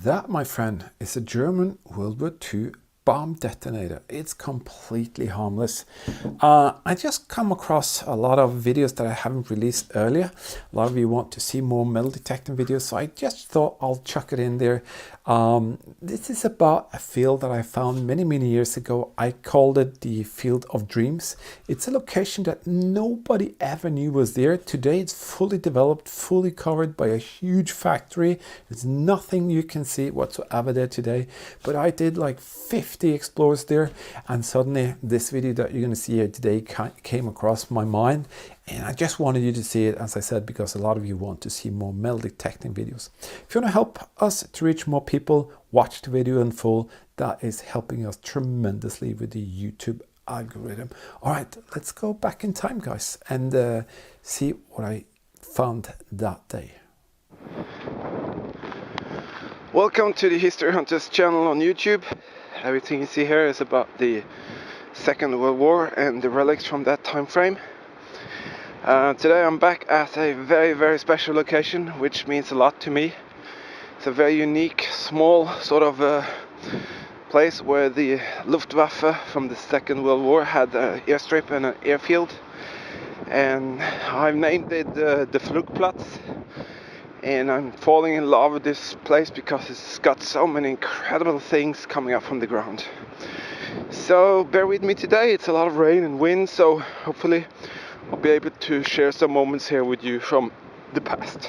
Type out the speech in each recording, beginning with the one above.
That, my friend, is a German World War II bomb detonator. It's completely harmless. I just come across a lot of videos that I haven't released earlier. A lot of you want to see more metal detecting videos, so I just thought I'll chuck it in there. This is about a field that I found many years ago. I called it the Field of Dreams. It's a location that nobody ever knew was there. Today it's fully developed, fully covered by a huge factory. There's nothing you can see whatsoever there today, but I did like 50 explorers there, and suddenly this video that you're going to see here today came across my mind, and I just wanted you to see it, as I said, because a lot of you want to see more metal detecting videos. If you want to help us to reach more people, watch the video in full. That is helping us tremendously with the YouTube algorithm. All right, let's go back in time, guys, and see what I found that day. Welcome to the History Hunters channel on YouTube. Everything you see here is about the Second World War and the relics from that time frame. Today I'm back at a very special location, which means a lot to me. It's a very unique, small sort of place where the Luftwaffe from the Second World War had an airstrip and an airfield. And I've named it the Flugplatz. And I'm falling in love with this place because it's got so many incredible things coming up from the ground. So bear with me today. It's a lot of rain and wind, so hopefully I'll be able to share some moments here with you from the past.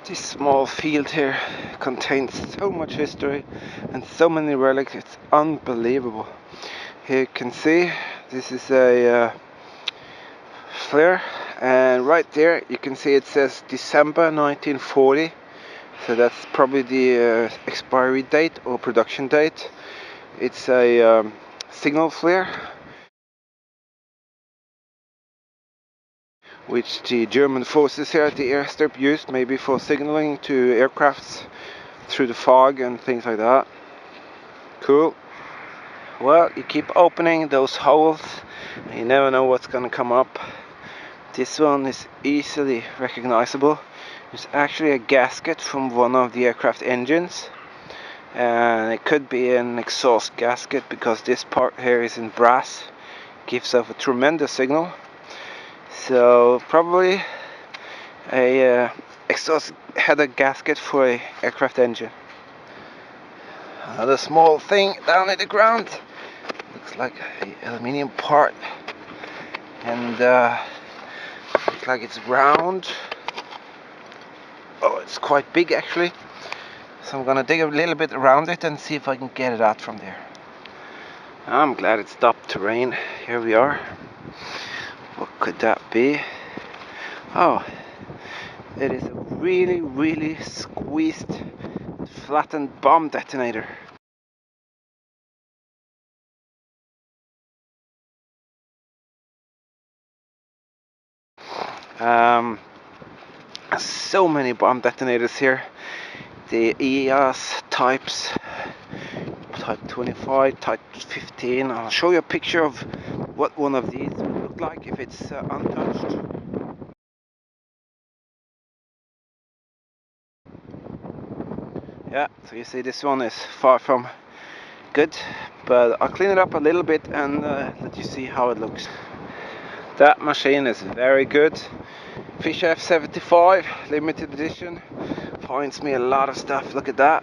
This small field here contains so much history and so many relics. It's unbelievable. Here you can see this is a flare, and right there you can see it says December 1940, so that's probably the expiry date or production date. It's a signal flare which the German forces here at the airstrip used, maybe for signaling to aircrafts through the fog and things like that. Cool. Well, you keep opening those holes and you never know what's gonna come up. This one is easily recognizable. It's actually a gasket from one of the aircraft engines, and it could be an exhaust gasket because this part here is in brass. Gives off a tremendous signal. So probably a exhaust header gasket for an aircraft engine. Another small thing down in the ground. Looks like an aluminium part, and looks like it's round. Oh, it's quite big actually. So I'm gonna dig a little bit around it and see if I can get it out from there. I'm glad it stopped to rain. Here we are. What could that be? Oh, it is a really squeezed, flattened bomb detonator. So many bomb detonators here. The EAS types, type 25, type 15. I'll show you a picture of what one of these would look like if it's untouched. Yeah, so you see this one is far from good, but I'll clean it up a little bit and let you see how it looks. That machine is very good. Fifish F75 limited edition. Finds me a lot of stuff. Look at that.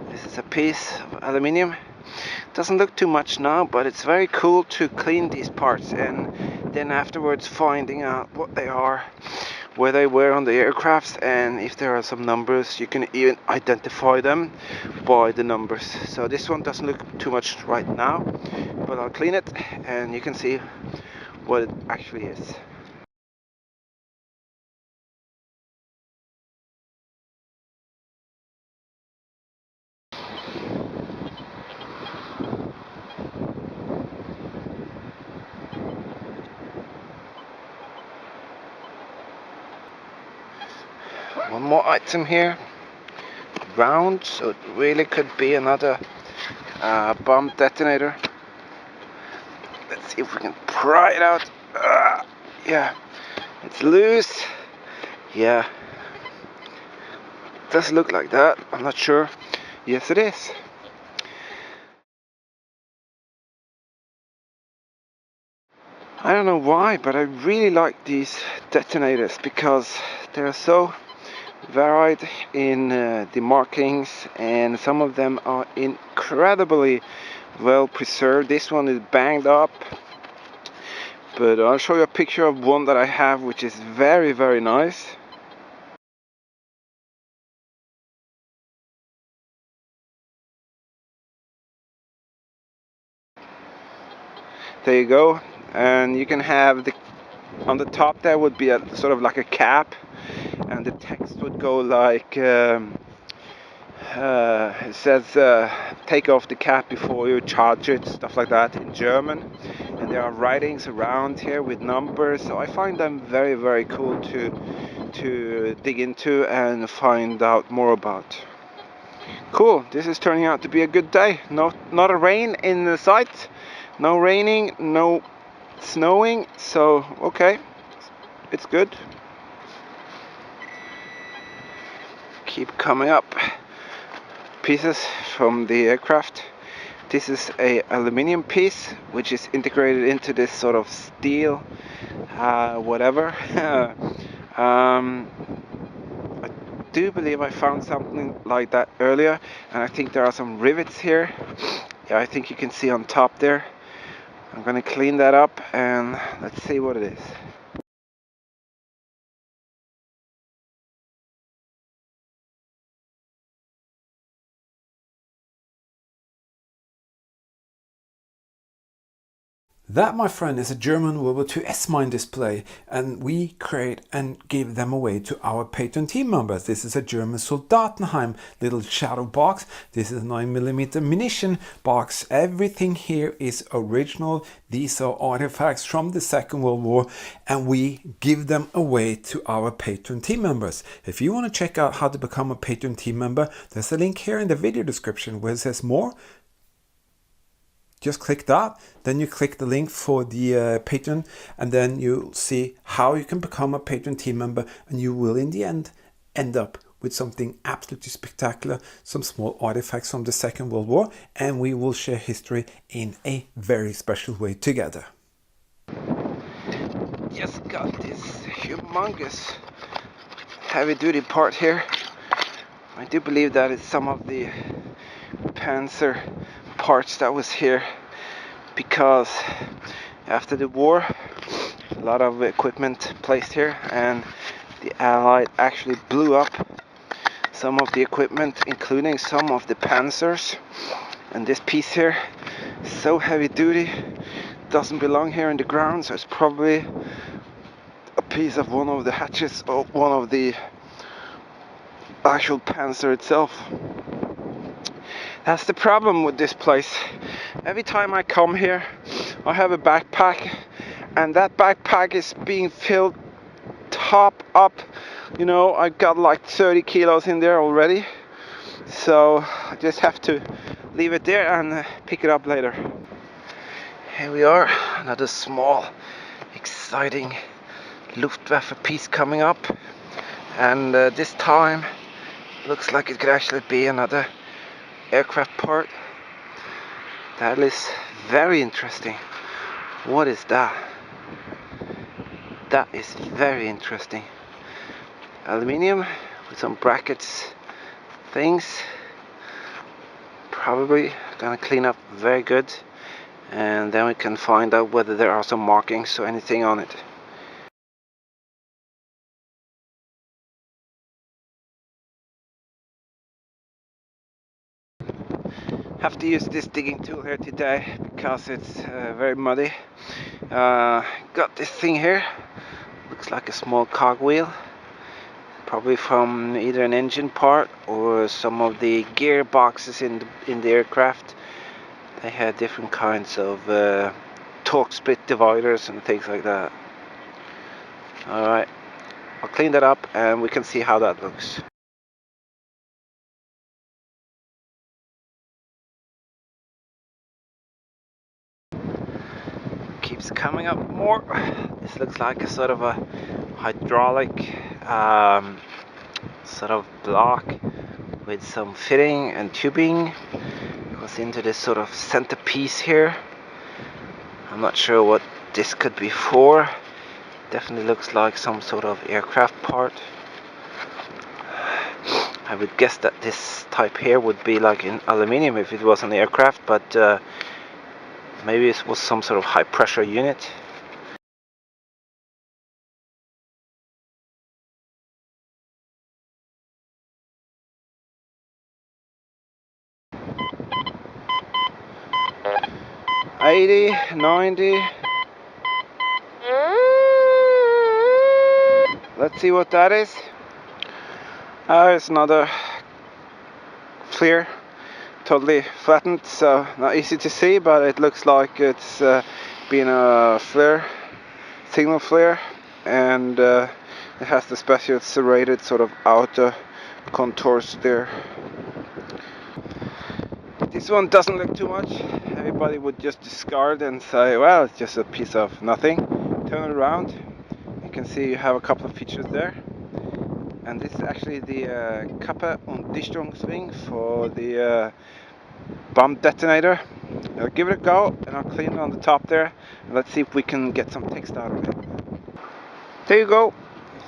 This is a piece of aluminium. Doesn't look too much now, but it's very cool to clean these parts and then afterwards finding out what they are, where they were on the aircrafts, and if there are some numbers you can even identify them by the numbers. So this one doesn't look too much right now, but I'll clean it and you can see what it actually is. One more item here, round, so it really could be another bomb detonator. Let's see if we can pry it out. Yeah, it's loose. Yeah, Does it look like that? I'm not sure. Yes, it is. I don't know why, but I really like these detonators because they're so varied in the markings, and some of them are incredibly well preserved. This one is banged up, but I'll show you a picture of one that I have, which is very, very nice. There you go. And you can have the on the top there would be a sort of like a cap, and the text would go like it says take off the cap before you charge it, stuff like that in German. And there are writings around here with numbers, so I find them very, very cool to dig into and find out more about. Cool, this is turning out to be a good day. Not a rain in the sight, no raining, no snowing, so okay, it's good. Keep coming up. Pieces from the aircraft. This is a aluminium piece which is integrated into this sort of steel whatever. I do believe I found something like that earlier, and I think there are some rivets here. Yeah, I think you can see on top there. I'm gonna clean that up and let's see what it is. That, my friend, is a German World War II S-mine display, and we create and give them away to our patron team members. This is a German Soldatenheim little shadow box. This is a 9mm munition box. Everything here is original. These are artifacts from the Second World War, and we give them away to our patron team members. If you want to check out how to become a patron team member, there's a link here in the video description where it says more. Just click that, then you click the link for the patron, and then you'll see how you can become a patron team member, and you will in the end up with something absolutely spectacular, some small artifacts from the Second World War, and we will share history in a very special way together. Just got this humongous heavy duty part here. I do believe that is some of the Panzer parts that was here, because after the war a lot of equipment placed here, and the Allied actually blew up some of the equipment, including some of the Panzers. And this piece here is so heavy duty, doesn't belong here in the ground, so it's probably a piece of one of the hatches or one of the actual Panzer itself. That's the problem with this place. Every time I come here, I have a backpack, and that backpack is being filled top up. You know, I got like 30 kilos in there already, so I just have to leave it there and pick it up later. Here we are, another small, exciting Luftwaffe piece coming up, and this time looks like it could actually be another aircraft part. That is very interesting. What is that? That is very interesting. Aluminium with some brackets things. Probably gonna clean up very good, and then we can find out whether there are some markings or anything on it. Have to use this digging tool here today because it's very muddy. Got this thing here, looks like a small cogwheel, probably from either an engine part or some of the gearboxes in the aircraft. They had different kinds of torque split dividers and things like that. Alright, I'll clean that up and we can see how that looks. Keeps coming up more. This looks like a sort of a hydraulic sort of block with some fitting and tubing. Goes into this sort of centerpiece here. I'm not sure what this could be for. Definitely looks like some sort of aircraft part. I would guess that this type here would be like in aluminium if it was an aircraft, but maybe it was some sort of high pressure unit. $80, $90. Let's see what that is. It's another flare, totally flattened, so not easy to see, but it looks like it's been a flare, signal flare, and it has the special serrated sort of outer contours there. This one doesn't look too much. Everybody would just discard and say, well, it's just a piece of nothing. Turn it around. You can see you have a couple of features there. And this is actually the Kappe und Dichtungsring for the bomb detonator. I'll give it a go and I'll clean it on the top there. And let's see if we can get some text out of it. There you go.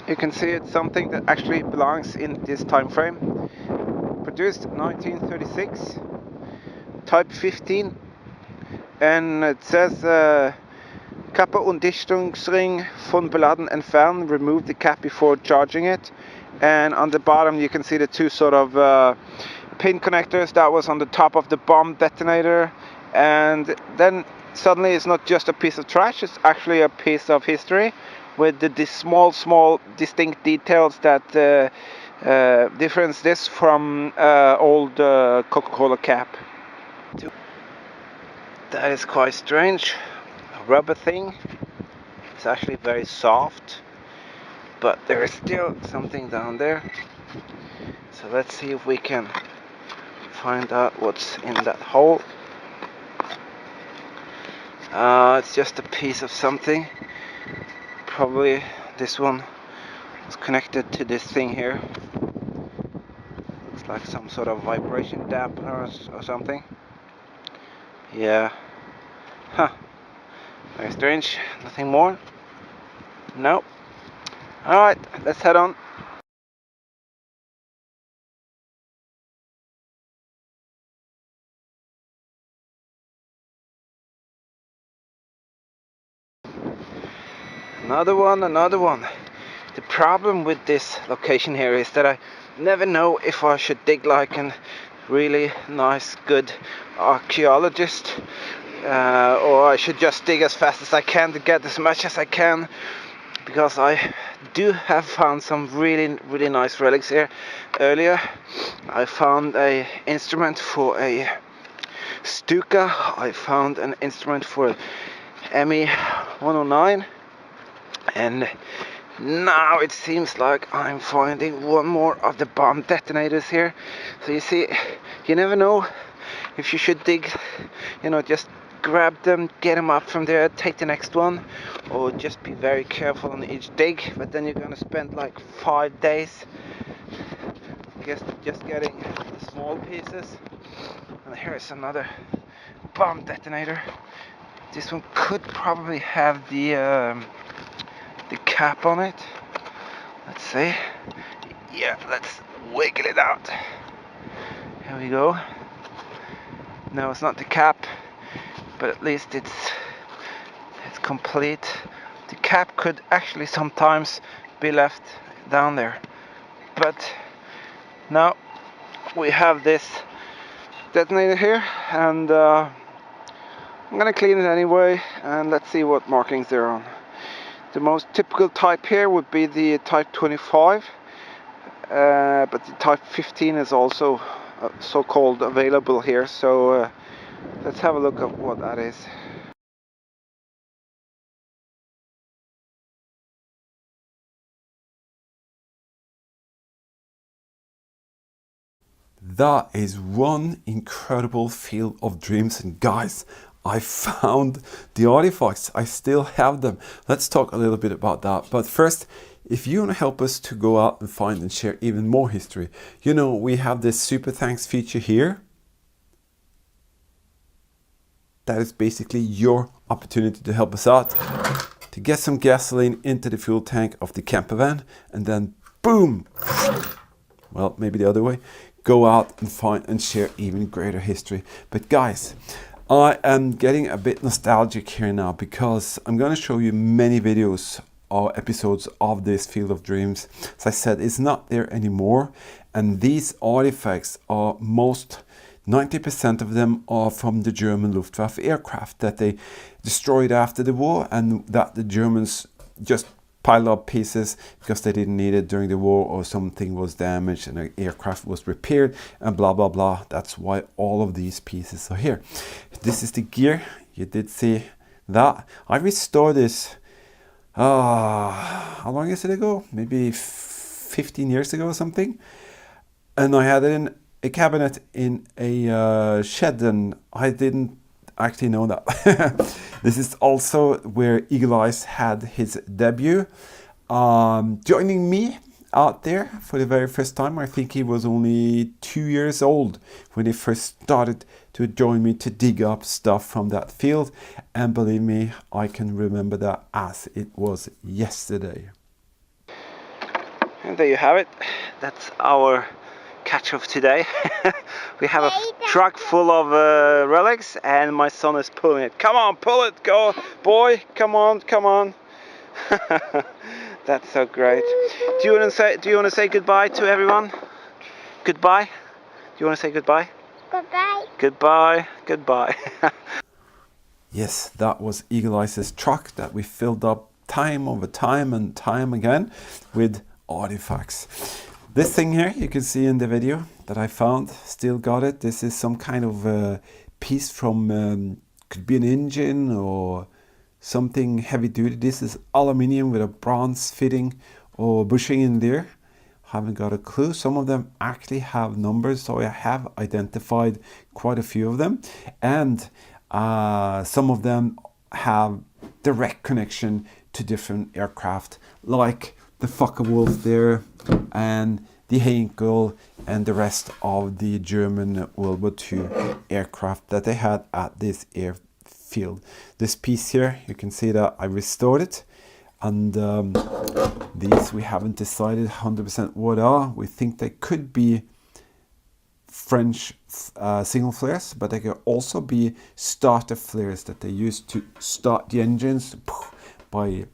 You can see it's something that actually belongs in this time frame. Produced 1936. Type 15, and it says Kappe und Dichtungsring von Beladen entfernen, remove the cap before charging it. And on the bottom you can see the two sort of pin connectors that was on the top of the bomb detonator, and then suddenly it's not just a piece of trash, it's actually a piece of history with the small distinct details that difference this from old Coca-Cola cap. That is quite strange. A rubber thing. It's actually very soft, but there is still something down there. So let's see if we can find out what's in that hole. It's just a piece of something. Probably this one was connected to this thing here. Looks like some sort of vibration dampener or something. Yeah. Huh. Very strange. Nothing more? No. Alright, let's head on. Another one. The problem with this location here is that I never know if I should dig like a really nice, good archaeologist, or I should just dig as fast as I can to get as much as I can, because I do have found some really nice relics here. Earlier I found an instrument for a Stuka, I found an instrument for ME 109, and now it seems like I'm finding one more of the bomb detonators here. So you see, you never know if you should dig, just grab them, get them up from there, take the next one, or just be very careful on each dig. But then you're gonna spend like 5 days just getting the small pieces. And here is another bomb detonator. This one could probably have the cap on it. Let's see. Yeah, let's wiggle it out. Here we go. No, it's not the cap, but at least it's complete. The cap could actually sometimes be left down there, but now we have this detonator here, and I'm gonna clean it anyway, and let's see what markings there are on. The most typical type here would be the type 25, but the type 15 is also so-called available here, so let's have a look at what that is. That is one incredible field of dreams, and guys, I found the artifacts. I still have them. Let's talk a little bit about that. But first, if you want to help us to go out and find and share even more history, you know, we have this super thanks feature here. That is basically your opportunity to help us out, to get some gasoline into the fuel tank of the camper van, and then boom, well, maybe the other way, go out and find and share even greater history. But guys, I am getting a bit nostalgic here now, because I'm going to show you many videos or episodes of this Field of Dreams. As I said, it's not there anymore, and these artifacts are 90% of them are from the German Luftwaffe aircraft that they destroyed after the war, and that the Germans just piled up pieces because they didn't need it during the war, or something was damaged and the aircraft was repaired, and blah blah blah. That's why all of these pieces are here. This is the gear. You did see that. I restored this how long is it ago? Maybe 15 years ago or something. And I had it in a cabinet in a shed, and I didn't actually know that. This is also where Eagle Eyes had his debut, joining me out there for the very first time. I think he was only 2 years old when he first started to join me to dig up stuff from that field, and believe me, I can remember that as it was yesterday. And there you have it. That's our catch of today. We have a truck full of relics, and my son is pulling it. Come on, pull it, go boy, come on, come on. That's so great. Do you want to say goodbye to everyone? Goodbye. Do you want to say goodbye? Goodbye. Goodbye. Goodbye. Yes, that was Eagle Eyes' truck that we filled up time over time and time again with artifacts. This thing here, you can see in the video that I found, still got it. This is some kind of piece from, could be an engine or something heavy duty. This is aluminium with a bronze fitting or bushing in there. Haven't got a clue. Some of them actually have numbers, so I have identified quite a few of them. And some of them have direct connection to different aircraft, like the Focke-Wulf there, and the Heinkel, and the rest of the German World War II aircraft that they had at this airfield. This piece here, you can see that I restored it, and these we haven't decided 100% what are. We think they could be French single flares, but they could also be starter flares that they use to start the engines by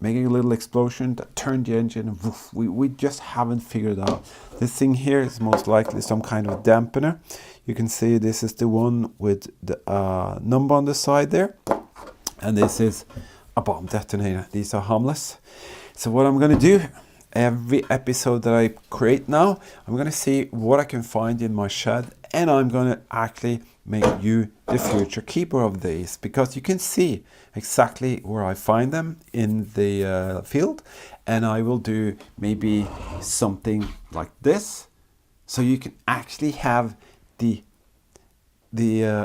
making a little explosion that turned the engine, and woof, we just haven't figured out. This thing here is most likely some kind of dampener. You can see this is the one with the number on the side there, and this is a bomb detonator. These are harmless. So what I'm going to do, every episode that I create now, I'm going to see what I can find in my shed, and I'm going to actually make you the future keeper of these, because you can see exactly where I find them in the field, and I will do maybe something like this, so you can actually have the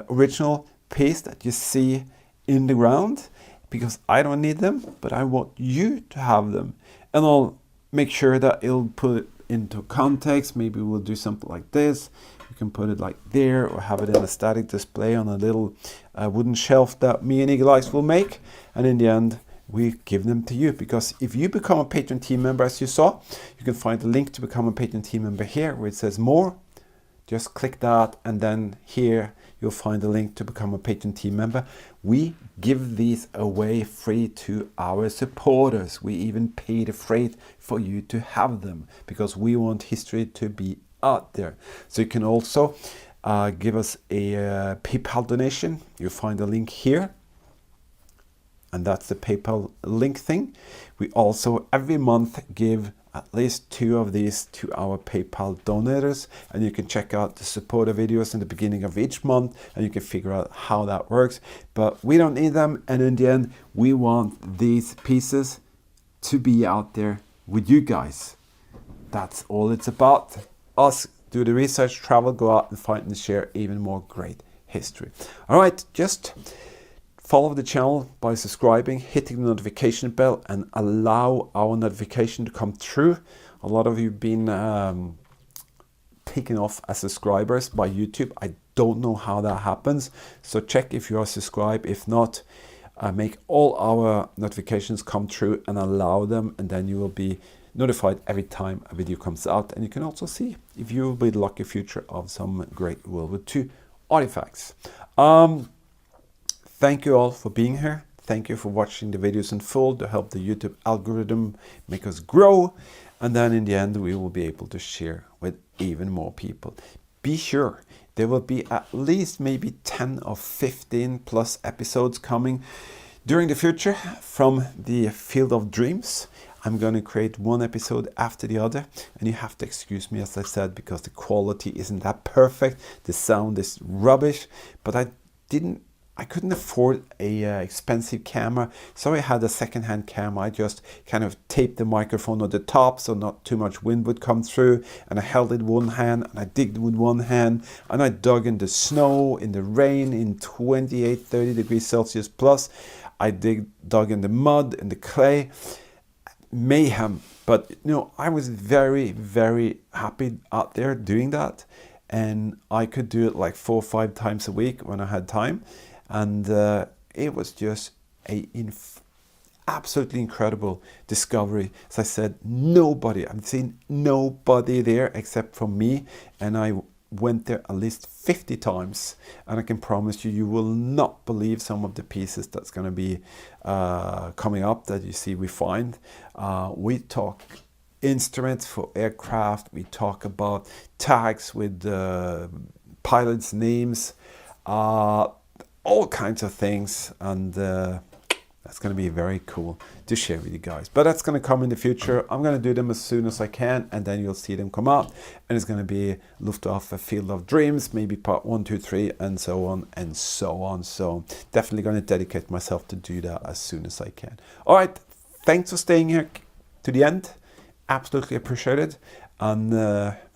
original piece that you see in the ground, because I don't need them, but I want you to have them, and I'll make sure that it'll put it into context. Maybe we'll do something like this. You can put it like there, or have it in a static display on a little wooden shelf that me and Eagle Eyes will make, and in the end we give them to you. Because if you become a Patreon team member, as you saw, you can find the link to become a Patreon team member here where it says more. Just click that, and then here you'll find the link to become a Patreon team member. We give these away free to our supporters. We even pay the freight for you to have them, because we want history to be out there. So you can also give us a PayPal donation. You'll find the link here, and that's the PayPal link thing. We also every month give at least 2 of these to our PayPal donators, and you can check out the supporter videos in the beginning of each month, and you can figure out how that works. But we don't need them, and in the end we want these pieces to be out there with you guys. That's all it's about. Us do the research, travel, go out and find and share even more great history. All right, just follow the channel by subscribing, hitting the notification bell, and allow our notification to come through. A lot of you have been taken off as subscribers by YouTube. I don't know how that happens, so check if you are subscribed. If not, make all our notifications come through and allow them, and then you will be notified every time a video comes out. And you can also see if you will be the lucky future of some great World War II artifacts. Thank you all for being here. Thank you for watching the videos in full to help the YouTube algorithm make us grow. And then in the end, we will be able to share with even more people. Be sure there will be at least maybe 10 or 15 plus episodes coming during the future from the Field of Dreams. I'm going to create one episode after the other, and you have to excuse me, as I said, because the quality isn't that perfect. The sound is rubbish, but I couldn't afford a expensive camera, so I had a second-hand camera. I just kind of taped the microphone on the top so not too much wind would come through, and I held it with one hand and I digged with one hand, and I dug in the snow, in the rain, in 28-30 degrees Celsius plus. I dug in the mud, in the clay. Mayhem. But you know, I was very, very happy out there doing that, and I could do it like 4 or 5 times a week when I had time. And it was just a absolutely incredible discovery. As I said, I've seen nobody there except for me, and I went there at least 50 times, and I can promise you, you will not believe some of the pieces that's going to be coming up that you see we find. We talk instruments for aircraft, we talk about tags with pilots' names, all kinds of things, and that's going to be very cool to share with you guys. But that's going to come in the future. I'm going to do them as soon as I can, and then you'll see them come out, and it's going to be Luftwaffe Field of Dreams, maybe part 1, 2, 3, and so on and so on. So definitely going to dedicate myself to do that as soon as I can. All right, thanks for staying here to the end. Absolutely appreciate it. And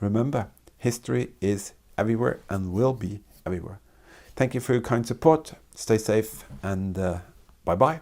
remember, history is everywhere and will be everywhere. Thank you for your kind support. Stay safe, and bye-bye.